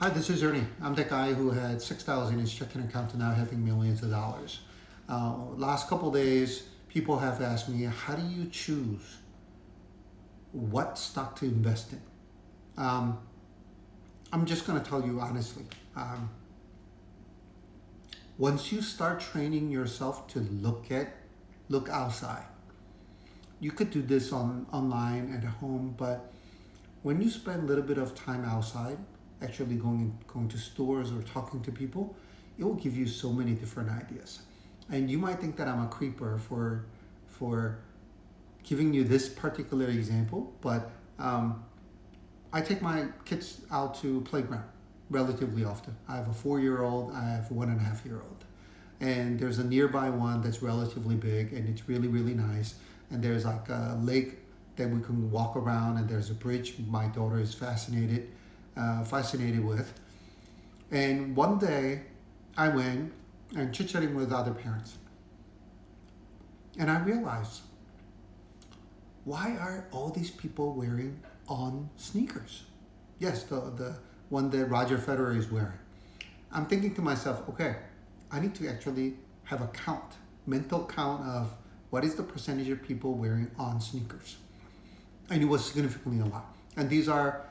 Hi, this is Ernie. I'm the guy who had 6,000 in his checking account to now having millions of dollars. Last couple days, people have asked me, how do you choose what stock to invest in? I'm just going to tell you honestly. Once you start training yourself to look outside, you could do this online at home, but when you spend a little bit of time outside, actually going to stores or talking to people, it will give you so many different ideas. And you might think that I'm a creeper for giving you this particular example, but I take my kids out to playground relatively often. I have a 4-year-old, I have a 1.5-year-old. And there's a nearby one that's relatively big and it's really, really nice. And there's like a lake that we can walk around, and there's a bridge my daughter is fascinated with. And one day I went and chit-chatting with other parents. And I realized, why are all these people wearing On sneakers? Yes, the one that Roger Federer is wearing. I'm thinking to myself, okay, I need to actually have a mental count of what is the percentage of people wearing On sneakers. And it was significantly a lot. And these are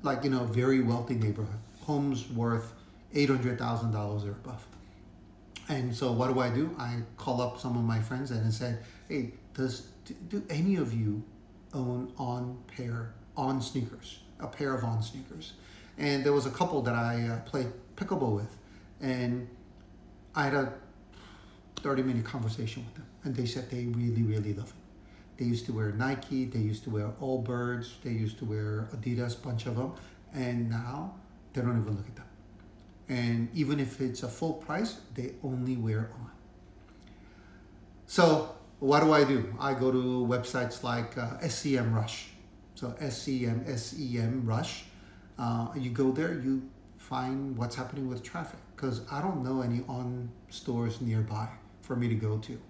very wealthy neighborhood, homes worth $800,000 or above. And so what do? I call up some of my friends and I said, hey, do any of you own On sneakers, a pair of On sneakers? And there was a couple that I played pickleball with, and I had a 30-minute conversation with them, and they said they really, really love it. They used to wear Nike, they used to wear Allbirds, they used to wear Adidas, bunch of them, and now they don't even look at them. And even if it's a full price, they only wear On. So what do? I go to websites like SEM Rush. So SEM Rush. You go there, you find what's happening with traffic, because I don't know any On stores nearby for me to go to.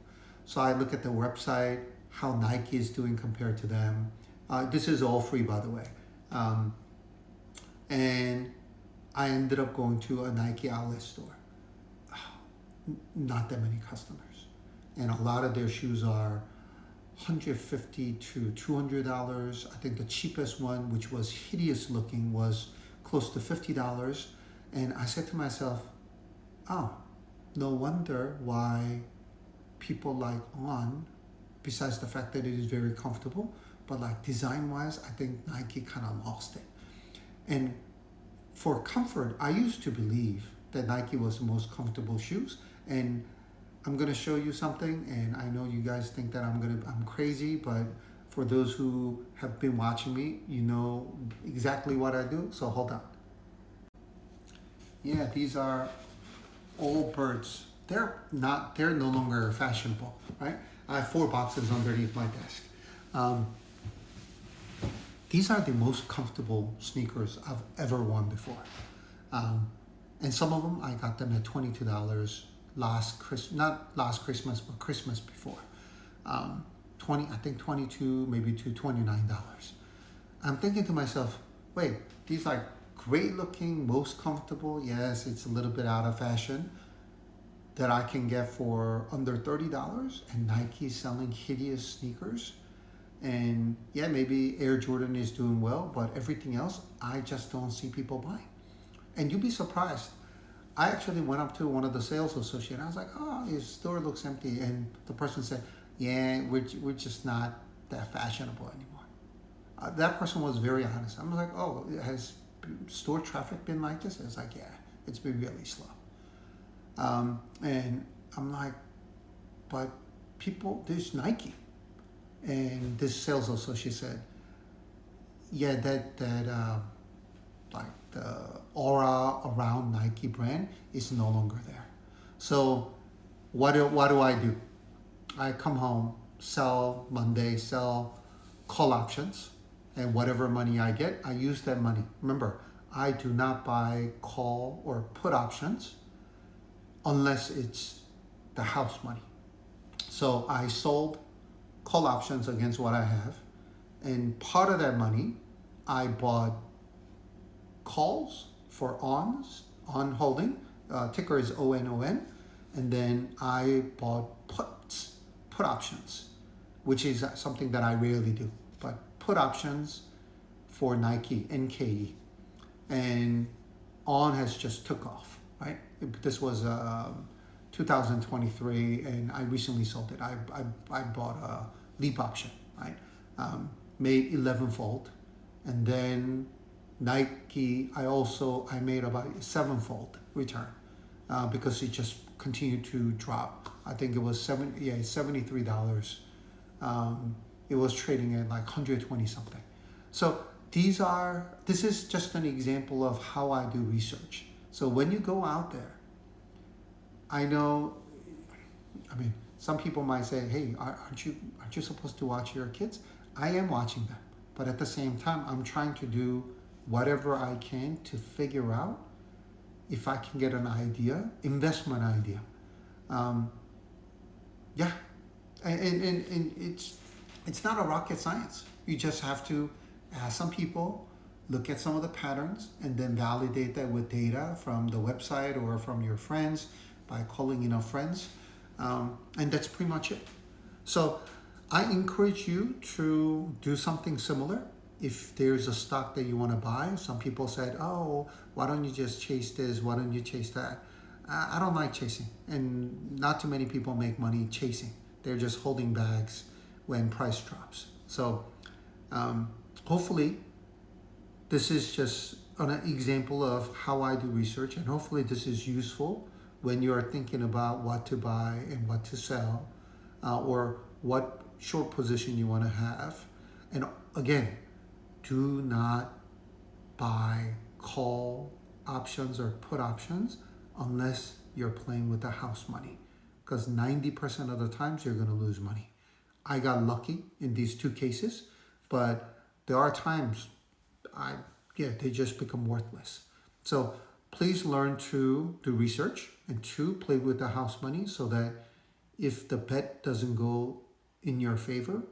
So I look at the website, how Nike is doing compared to them. This is all free, by the way. And I ended up going to a Nike outlet store. Not that many customers. And a lot of their shoes are $150 to $200. I think the cheapest one, which was hideous looking, was close to $50. And I said to myself, oh, no wonder why people like On, besides the fact that it is very comfortable, but like design-wise, I think Nike kind of lost it. And for comfort, I used to believe that Nike was the most comfortable shoes. And I'm gonna show you something, and I know you guys think that I'm crazy, but for those who have been watching me, you know exactly what I do. So hold on. Yeah, these are Allbirds. They're no longer fashionable, right? I have 4 boxes underneath my desk. These are the most comfortable sneakers I've ever worn before. And some of them, I got them at $22 not last Christmas, but Christmas before. 22, maybe to $29. I'm thinking to myself, wait, these are great looking, most comfortable. Yes, it's a little bit out of fashion, that I can get for under $30, and Nike is selling hideous sneakers. And yeah, maybe Air Jordan is doing well, but everything else, I just don't see people buying. And you'd be surprised. I actually went up to one of the sales associates. I was like, oh, his store looks empty. And the person said, yeah, we're just not that fashionable anymore. That person was very honest. I'm like, oh, has store traffic been like this? It's like, yeah, it's been really slow. And I'm like, but there's Nike. And this sales associate said, yeah, that the aura around Nike brand is no longer there. So what do I do? I come home, sell Monday, sell call options, and whatever money I get, I use that money. Remember, I do not buy call or put options unless it's the house money. So I sold call options against what I have, and part of that money I bought calls for on holding. Ticker is ONON. And then I bought put options, which is something that I rarely do. But put options for Nike, NKE. And on has just took off, right? This was 2023, and I recently sold it. I bought a leap option, right? Made 11-fold, and then Nike, I made about a 7-fold return because it just continued to drop. I think it was $73. It was trading at like 120 something. So this is just an example of how I do research. So when you go out there, I know, some people might say, hey, aren't you supposed to watch your kids? I am watching them, but at the same time, I'm trying to do whatever I can to figure out if I can get an idea, investment idea. And it's not a rocket science. You just have to ask some people, look at some of the patterns, and then validate that with data from the website or from your friends by calling enough friends. And that's pretty much it. So I encourage you to do something similar. If there's a stock that you want to buy, some people said, oh, why don't you just chase this? Why don't you chase that? I don't like chasing. And not too many people make money chasing. They're just holding bags when price drops. So hopefully this is just an example of how I do research, and hopefully this is useful when you're thinking about what to buy and what to sell, or what short position you want to have. And again, do not buy call options or put options unless you're playing with the house money, because 90% of the times you're going to lose money. I got lucky in these two cases, but there are times they just become worthless. So please learn to do research and to play with the house money, so that if the bet doesn't go in your favor,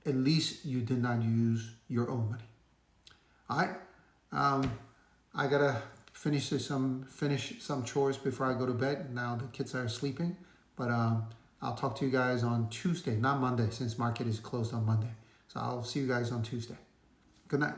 at least you did not use your own money. All right. I gotta finish some chores before I go to bed. Now the kids are sleeping, but I'll talk to you guys on Tuesday, not Monday, since market is closed on Monday. So I'll see you guys on Tuesday. Good night.